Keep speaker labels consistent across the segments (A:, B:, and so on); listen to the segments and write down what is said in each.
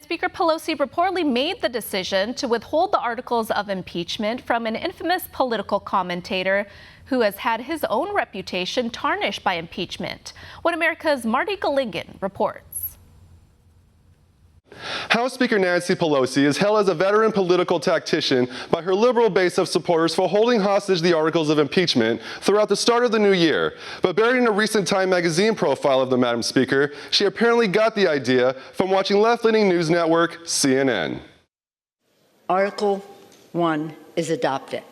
A: Speaker Pelosi reportedly made the decision to withhold the articles of impeachment from an infamous political commentator who has had his own reputation tarnished by impeachment. One America's Marty Golingan reports.
B: House Speaker Nancy Pelosi is hailed as a veteran political tactician by her liberal base of supporters for holding hostage the articles of impeachment throughout the start of the new year. But buried in a recent Time magazine profile of the Madam Speaker, she apparently got the idea from watching left-leaning news network CNN.
C: Article 1 is adopted.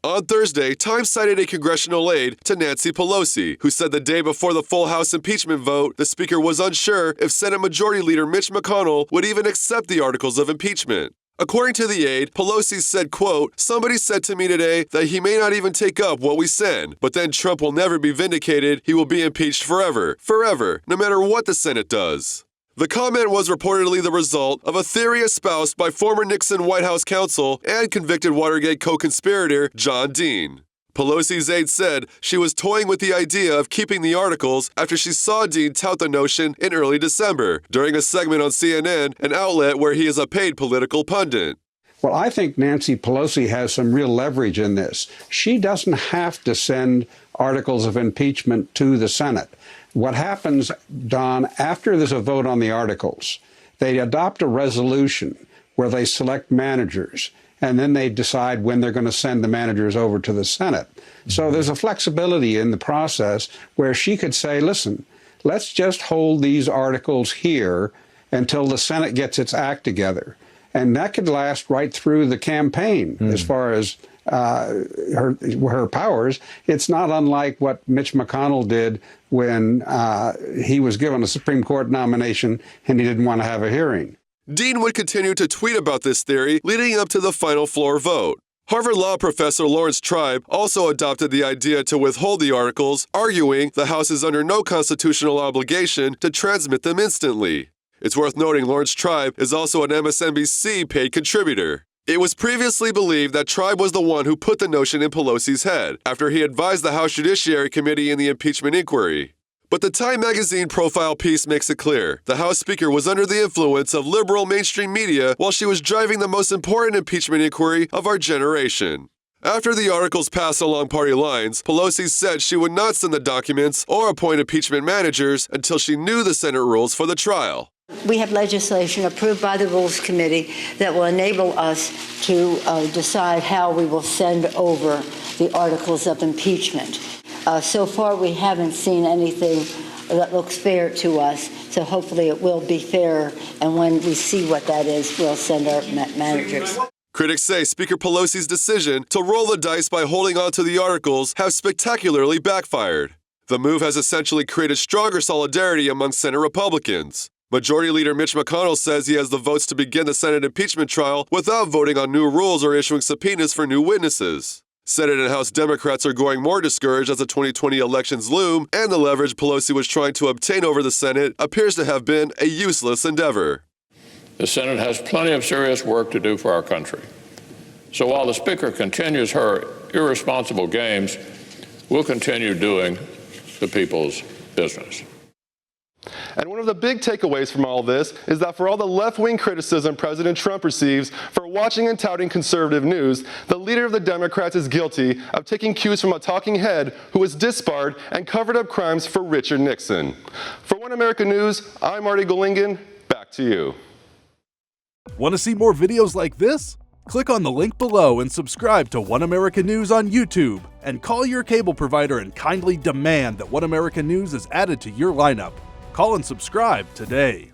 D: On Thursday, Time cited a congressional aide to Nancy Pelosi, who said the day before the full House impeachment vote, the Speaker was unsure if Senate Majority Leader Mitch McConnell would even accept the articles of impeachment. According to the aide, Pelosi said, quote, "Somebody said to me today that he may not even take up what we send, but then Trump will never be vindicated. He will be impeached forever, no matter what the Senate does." The comment was reportedly the result of a theory espoused by former Nixon White House counsel and convicted Watergate co-conspirator John Dean. Pelosi's aide said she was toying with the idea of keeping the articles after she saw Dean tout the notion in early December during a segment on CNN, an outlet where he is a paid political pundit.
E: Well, I think Nancy Pelosi has some real leverage in this. She doesn't have to send articles of impeachment to the Senate. What happens, Don, after there's a vote on the articles, they adopt a resolution where they select managers, and then they decide when they're going to send the managers over to the Senate. So there's a flexibility in the process where she could say, listen, let's just hold these articles here until the Senate gets its act together. And that could last right through the campaign as far as her powers. It's not unlike what Mitch McConnell did when he was given a Supreme Court nomination and he didn't want to have a hearing.
D: Dean would continue to tweet about this theory leading up to the final floor vote. Harvard Law professor Lawrence Tribe also adopted the idea to withhold the articles, arguing the House is under no constitutional obligation to transmit them instantly. It's worth noting Lawrence Tribe is also an MSNBC paid contributor. It was previously believed that Tribe was the one who put the notion in Pelosi's head after he advised the House Judiciary Committee in the impeachment inquiry. But the Time magazine profile piece makes it clear the House Speaker was under the influence of liberal mainstream media while she was driving the most important impeachment inquiry of our generation. After the articles passed along party lines, Pelosi said she would not send the documents or appoint impeachment managers until she knew the Senate rules for the trial.
C: We have legislation approved by the Rules Committee that will enable us to decide how we will send over the articles of impeachment. So far, we haven't seen anything that looks fair to us, so hopefully it will be fair, and when we see what that is, we'll send our managers.
D: Critics say Speaker Pelosi's decision to roll the dice by holding on to the articles has spectacularly backfired. The move has essentially created stronger solidarity among Senate Republicans. Majority Leader Mitch McConnell says he has the votes to begin the Senate impeachment trial without voting on new rules or issuing subpoenas for new witnesses. Senate and House Democrats are growing more discouraged as the 2020 elections loom, and the leverage Pelosi was trying to obtain over the Senate appears to have been a useless endeavor.
F: The Senate has plenty of serious work to do for our country. So while the Speaker continues her irresponsible games, we'll continue doing the people's business.
B: And one of the big takeaways from all this is that for all the left-wing criticism President Trump receives for watching and touting conservative news, the leader of the Democrats is guilty of taking cues from a talking head who was disbarred and covered up crimes for Richard Nixon. For One America News, I'm Marty Golingan. Back to you.
G: Want to see more videos like this? Click on the link below and subscribe to One America News on YouTube, and call your cable provider and kindly demand that One America News is added to your lineup. Call and subscribe today.